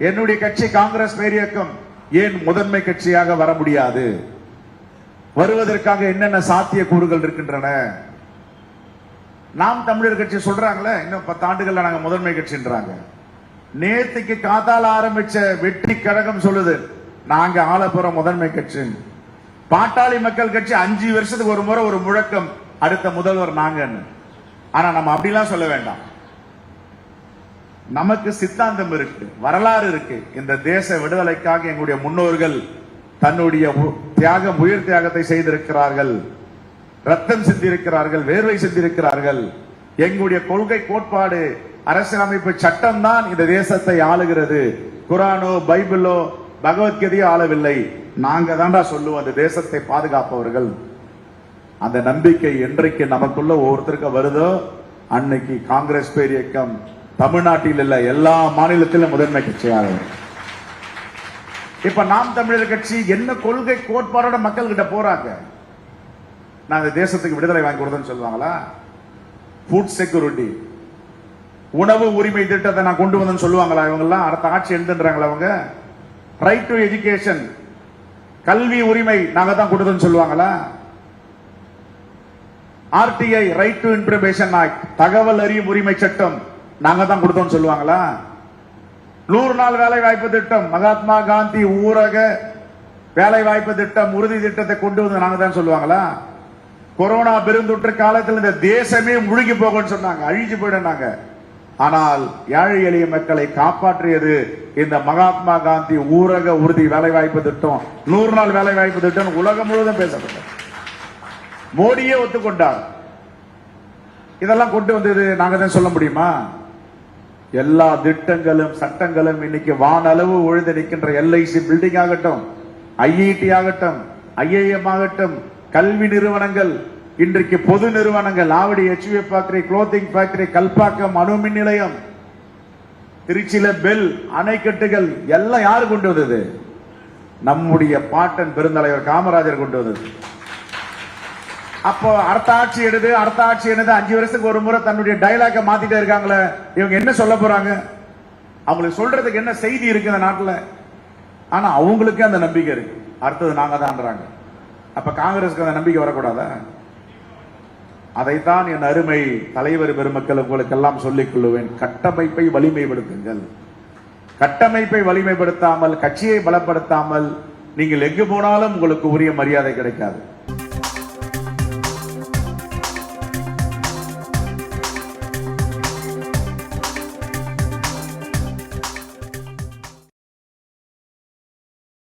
என்னுடைய கட்சி காங்கிரஸ் பேரியக்கம் ஏன் முதன்மை கட்சியாக வர முடியாது? வருவதற்காக என்னென்ன சாத்திய கூறுகள் இருக்கின்றன? நாம் தமிழர் கட்சி சொல்றாங்களே, இன்னும் 10 ஆண்டுகள்ல நாங்க முதன்மை கட்சின்றாங்க. நேத்துக்கு காத்தால ஆரம்பிச்ச வெற்றி கழகம் சொல்லுது நாங்க ஆளப்புறம் முதன்மை கட்சி. பாட்டாளி மக்கள் கட்சி 5 வருஷத்துக்கு ஒரு முறை ஒரு முழக்கம், அடுத்த முதல்வர் நாங்கன்னு. ஆனா நம்ம அப்படிலாம் சொல்ல வேண்டாம். நமக்கு சித்தாந்தம் இருக்கு, வரலாறு இருக்கு. இந்த தேச விடுதலைக்காக எங்களுடைய முன்னோர்கள் தன்னுடைய உயிர் தியாகத்தை செய்திருக்கிறார்கள், ரத்தம் சிந்திருக்கிறார்கள், வேர்வை சிந்திருக்கிறார்கள். எங்களுடைய கொள்கை கோட்பாடு அரசியலமைப்பு சட்டம் தான் இந்த தேசத்தை ஆளுகிறது. குரானோ பைபிளோ பகவத்கீதையோ ஆளவில்லை. நாங்க தாண்டா சொல்லுவோம் அந்த தேசத்தை பாதுகாப்பவர்கள். அந்த நம்பிக்கை என்றைக்கு நமக்குள்ள ஒவ்வொருத்தருக்கு வருதோ அன்னைக்கு காங்கிரஸ் பேரியக்கம் தமிழ்நாட்டில் இல்ல எல்லா மாநிலத்திலும் முதன்மை கட்சியாக. இப்ப நாம் தமிழர் கட்சி என்ன கொள்கை கோட்பாடோட மக்கள் கிட்ட போறாங்க? நான் இந்த தேசத்துக்கு விடுதலை வாங்கி கொடுத்தேன்னு சொல்லுவாங்களா? ஃபுட் செக்யூரிட்டி, உணவு உரிமை திட்டத்தை நான் கொண்டு வந்தேன்னு சொல்லுவாங்களா? இவங்க எல்லாம் அடுத்த ஆட்சி எழுதுன்றாங்களா? அவங்க ரைட் டு எஜுகேஷன், கல்வி உரிமை நாங்க தான் கொடுத்தோம்னு சொல்லுவாங்களா? RTI, right to information act, தகவல் அறியும் உரிமை சட்டம் நாங்க தான் கொடுத்தோம்னு சொல்லுவாங்களா? 100 நாள் வேலை வாய்ப்பு திட்டம், மகாத்மா காந்தி ஊரக வேலை வாய்ப்பு திட்டம், உறுதி திட்டத்தை கொண்டு வந்து நாங்க தான் சொல்லுவாங்களா? கொரோனா பெருந்தொற்று காலத்தில் இந்த தேசமே முழுகி போகும்னு சொன்னாங்க, அழிஞ்சு போயிடுனாங்க. ஆனால் ஏழை எளிய மக்களை காப்பாற்றியது இந்த மகாத்மா காந்தி ஊரக உறுதி வேலை வாய்ப்பு திட்டம், 100 நாள் வேலை வாய்ப்பு திட்டம் உலகம் முழுவதும் பேசப்பட்டது. மோடியே ஒத்துக்கொண்டார். இதெல்லாம் கொண்டு வந்தது நாங்க தான் சொல்ல முடியுமா? எல்லா திட்டங்களும் சட்டங்களும் இன்னைக்கு வானளவு உழுது நிற்கின்ற எல்ஐசி பில்டிங் ஆகட்டும், ஐஐடி ஆகட்டும், ஐஐஎம் ஆகட்டும், கல்வி நிறுவனங்கள், இன்றைக்கு பொது நிறுவனங்கள், Avadi HUF factory, clothing factory, Kalpakkam அணுமின் நிலையம், திருச்சியில பெல் அணைக்கட்டுகள் எல்லாம் யாரு கொண்டு வந்தது? நம்முடைய பாட்டன் பெருந்தலைவர் காமராஜர் கொண்டு வந்தது. அப்போ அடுத்த ஆட்சி எடுது 5 வருஷத்துக்கு ஒரு முறை தன்னுடைய டயலாக மாத்திட்டே இருக்காங்களே, இவங்க என்ன சொல்ல போறாங்க? அவங்களுக்கு சொல்றதுக்கு என்ன செய்தி இருக்கு இந்த நாட்டில்? ஆனா அவங்களுக்கு அந்த நம்பிக்கை இருக்கு, அடுத்தது நாங்க தான்றாங்க. அப்ப காங்கிரஸ்க்கு அந்த நம்பிக்கை வரக்கூடாதா? அதைத்தான் என் அருமை தலைவர் பெருமக்கள் உங்களுக்கு எல்லாம் சொல்லிக் கொள்ளுவேன். கட்டமைப்பை வலிமைப்படுத்துங்கள். கட்டமைப்பை வலிமைப்படுத்தாமல், கட்சியை பலப்படுத்தாமல் நீங்கள் எங்கு போனாலும் உங்களுக்கு உரிய மரியாதை கிடைக்காது.